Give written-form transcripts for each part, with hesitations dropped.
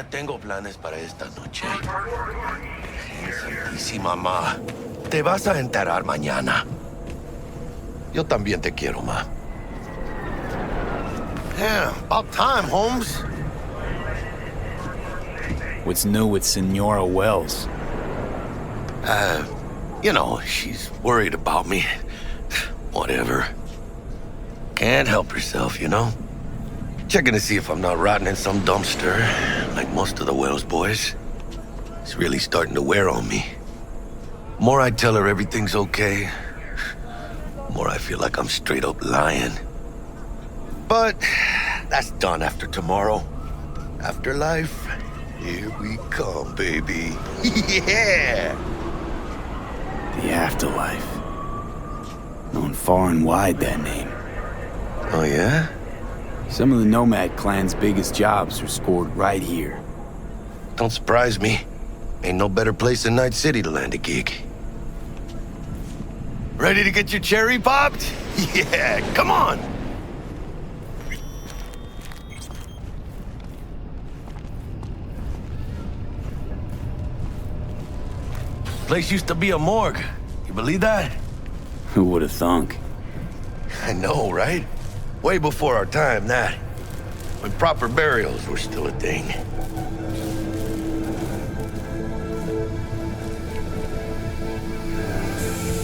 ya tengo planes para esta noche. Sí, mamá. Te vas a enterar mañana. Yo también te quiero, ma. Yeah, about time, Holmes. What's new with Senora Wells? You know, she's worried about me. Whatever. Can't help herself, you know? Checking to see if I'm not rotting in some dumpster, like most of the Wells boys. It's really starting to wear on me. More I tell her everything's okay, more I feel like I'm straight up lying. But that's done after tomorrow. Afterlife, here we come, baby. Yeah! The Afterlife. Known far and wide, that name. Oh, yeah? Some of the Nomad clan's biggest jobs are scored right here. Don't surprise me. Ain't no better place than Night City to land a gig. Ready to get your cherry popped? Yeah, come on! Place used to be a morgue. You believe that? Who would have thunk? I know, right? Way before our time, that. When proper burials were still a thing.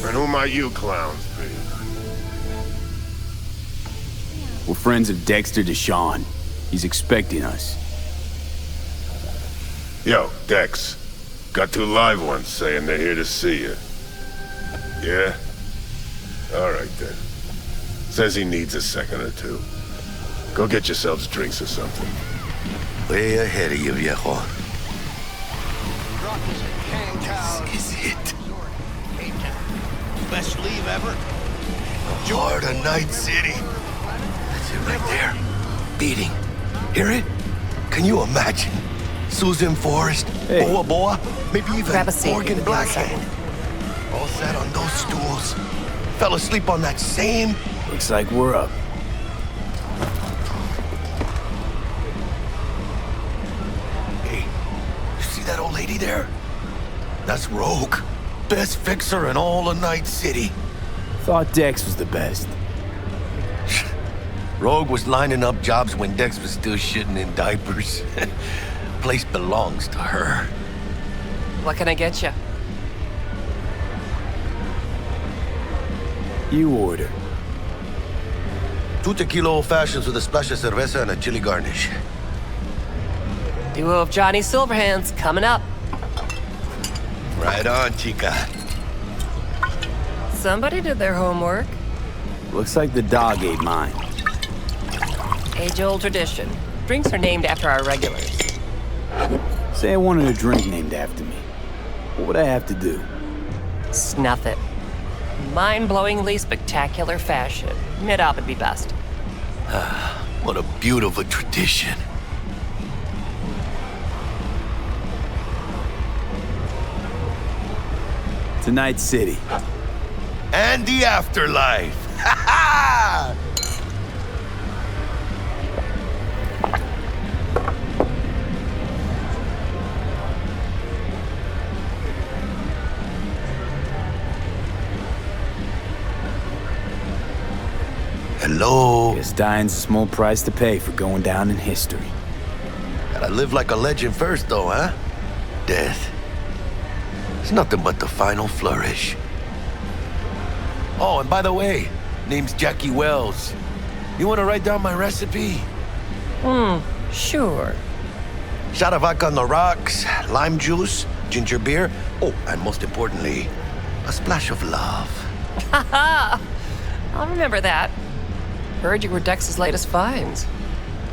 And who might you clowns be? We're friends of Dexter Deshawn. He's expecting us. Yo, Dex. Got two live ones saying they're here to see you. Yeah? All right, then. Says he needs a second or two. Go get yourselves drinks or something. Way ahead of you, viejo. This is it. Best leave ever. The heart of Night City. That's it right there. Beating. Hear it? Can you imagine? Susan Forrest, Hey. Boa Boa, maybe even Grab a seat, Morgan we'll be Blackhand. All sat on those stools. Fell asleep on that same... Looks like we're up. Hey, you see that old lady there? That's Rogue. Best fixer in all of Night City. Thought Dex was the best. Rogue was lining up jobs when Dex was still shitting in diapers. Place belongs to her. What can I get you? You order. 2 tequila old fashions with a splash of cerveza and a chili garnish. Duo of Johnny Silverhands coming up. Right on, chica. Somebody did their homework. Looks like the dog ate mine. Age-old tradition. Drinks are named after our regulars. Say I wanted a drink named after me. What would I have to do? Snuff it. Mind-blowingly spectacular fashion. Mid-op would be best. What a beautiful tradition. To Night City. And the afterlife. Ha ha! Hello. Guess dying's a small price to pay for going down in history. Gotta live like a legend first, though, huh? Death. It's nothing but the final flourish. Oh, and by the way, name's Jackie Wells. You wanna write down my recipe? Sure. Shot of vodka on the rocks, lime juice, ginger beer. Oh, and most importantly, a splash of love. Haha! I'll remember that. Heard you were Dex's latest finds.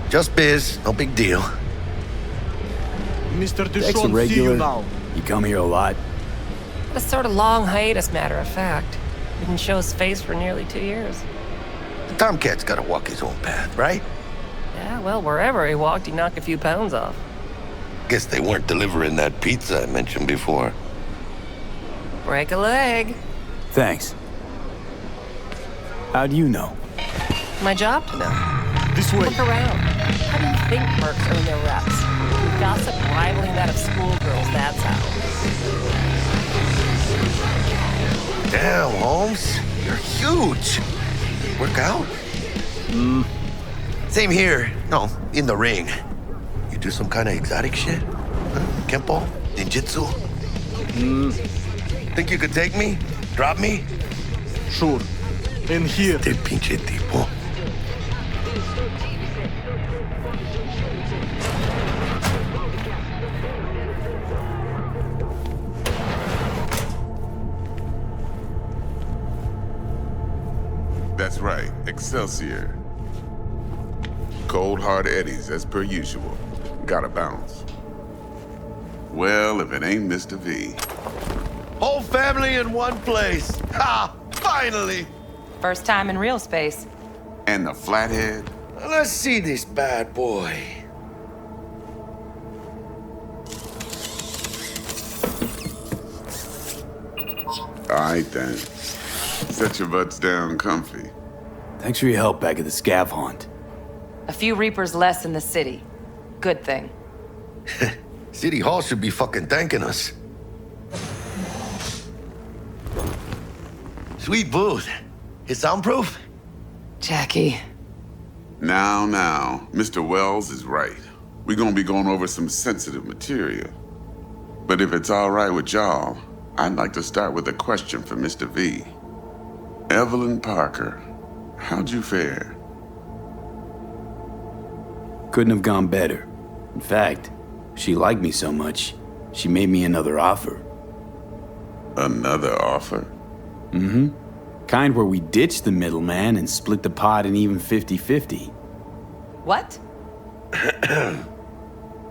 Just biz, no big deal. Mr. Dex a Deshawn, see regular? you now. You come here a lot? A sort of long hiatus, matter of fact. Didn't show his face for nearly 2 years. The Tomcat's gotta walk his own path, right? Yeah, well, wherever he walked, he knocked a few pounds off. Guess they weren't delivering that pizza I mentioned before. Break a leg. Thanks. How do you know? My job to know. This way. Look around. How do you think mercs earn their reps? Gossip rivaling that of schoolgirls, that's how. Damn, Holmes. You're huge. Work out? Same here. No, in the ring. You do some kind of exotic shit? Huh? Kempo? Ninjutsu? Think you could take me? Drop me? Sure. In here. Este pinche tipo. That's right, Excelsior. Cold hard eddies, as per usual. Gotta bounce. Well, if it ain't Mr. V. Whole family in one place. Ha! Finally! First time in real space. And the flathead? Let's see this bad boy. Alright then. Set your butts down comfy. Thanks for your help back at the scav hunt. A few Reapers less in the city. Good thing. City Hall should be fucking thanking us. Sweet booth. It's soundproof? Jackie. Now, Mr. Wells is right. We're gonna be going over some sensitive material. But if it's all right with y'all, I'd like to start with a question for Mr. V. Evelyn Parker, how'd you fare? Couldn't have gone better. In fact, she liked me so much, she made me another offer. Another offer? Kind where we ditch the middleman and split the pot in even 50-50. What?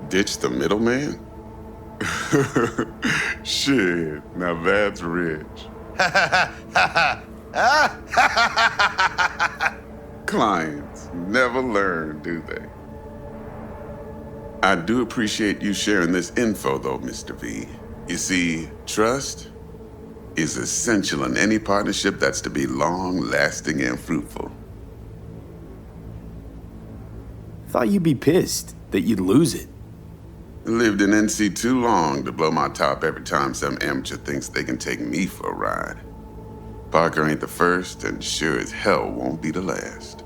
Ditch the middleman? Shit, now that's rich. Clients never learn, do they? I do appreciate you sharing this info, though, Mr. V. You see, trust is essential in any partnership that's to be long-lasting and fruitful. Thought you'd be pissed that you'd lose it. Lived in NC too long to blow my top every time some amateur thinks they can take me for a ride. Parker ain't the first, and sure as hell won't be the last.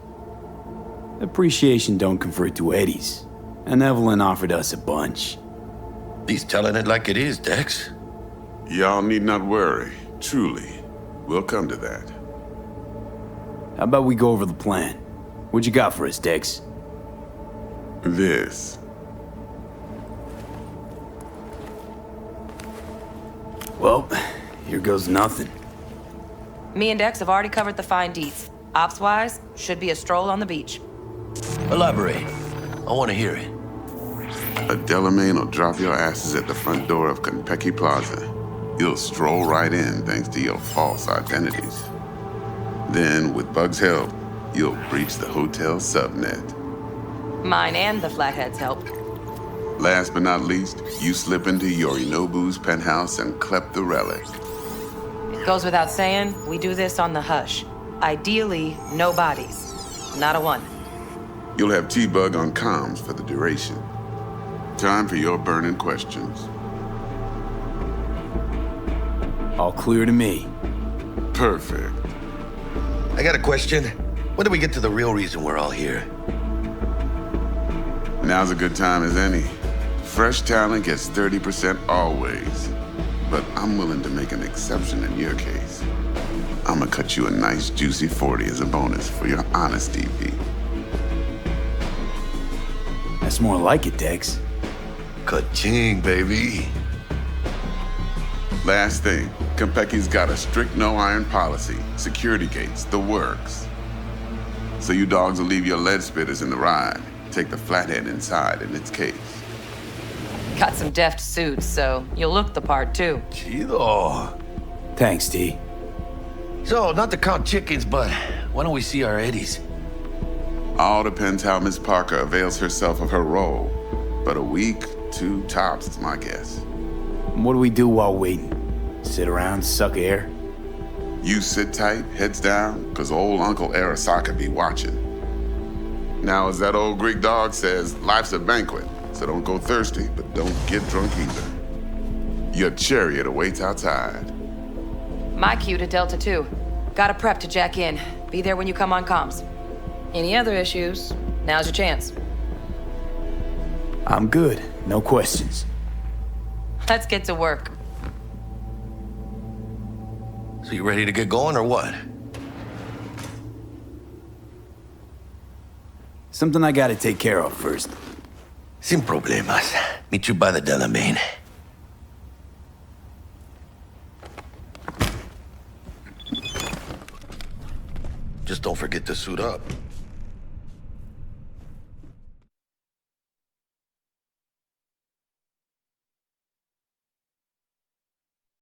Appreciation don't convert to eddies, and Evelyn offered us a bunch. He's telling it like it is, Dex. Y'all need not worry. Truly, we'll come to that. How about we go over the plan? What you got for us, Dex? This. Well, here goes nothing. Me and Dex have already covered the fine deets. Ops-wise, should be a stroll on the beach. Elaborate. I want to hear it. A Delamain will drop your asses at the front door of Konpeki Plaza. You'll stroll right in thanks to your false identities. Then, with Bug's help, you'll breach the hotel subnet. Mine and the Flathead's help. Last but not least, you slip into Yorinobu's penthouse and clep the relic. It goes without saying, we do this on the hush. Ideally, no bodies. Not a one. You'll have T-Bug on comms for the duration. Time for your burning questions. All clear to me. Perfect. I got a question. When do we get to the real reason we're all here? Now's a good time as any. Fresh talent gets 30% always. But I'm willing to make an exception in your case. I'm gonna cut you a nice juicy 40 as a bonus for your honesty, V. That's more like it, Dex. Ka-ching, baby. Last thing, Konpeki's got a strict no-iron policy, security gates, the works. So you dogs will leave your lead spitters in the ride. Take the flathead inside in its case. Got some deft suits, so you'll look the part too. Chido. Thanks, T. So, not to count chickens, but why don't we see our eddies? All depends how Miss Parker avails herself of her role. But a week, 2 tops is my guess. What do we do while waiting? Sit around, suck air? You sit tight, heads down, cause old Uncle Arasaka be watching. Now, as that old Greek dog says, life's a banquet, so don't go thirsty, but don't get drunk either. Your chariot awaits outside. My cue to Delta 2. Gotta prep to jack in. Be there when you come on comms. Any other issues? Now's your chance. I'm good. No questions. Let's get to work. So you ready to get going or what? Something I gotta take care of first. Sin problemas. Meet you by the Delamain. Just don't forget to suit up.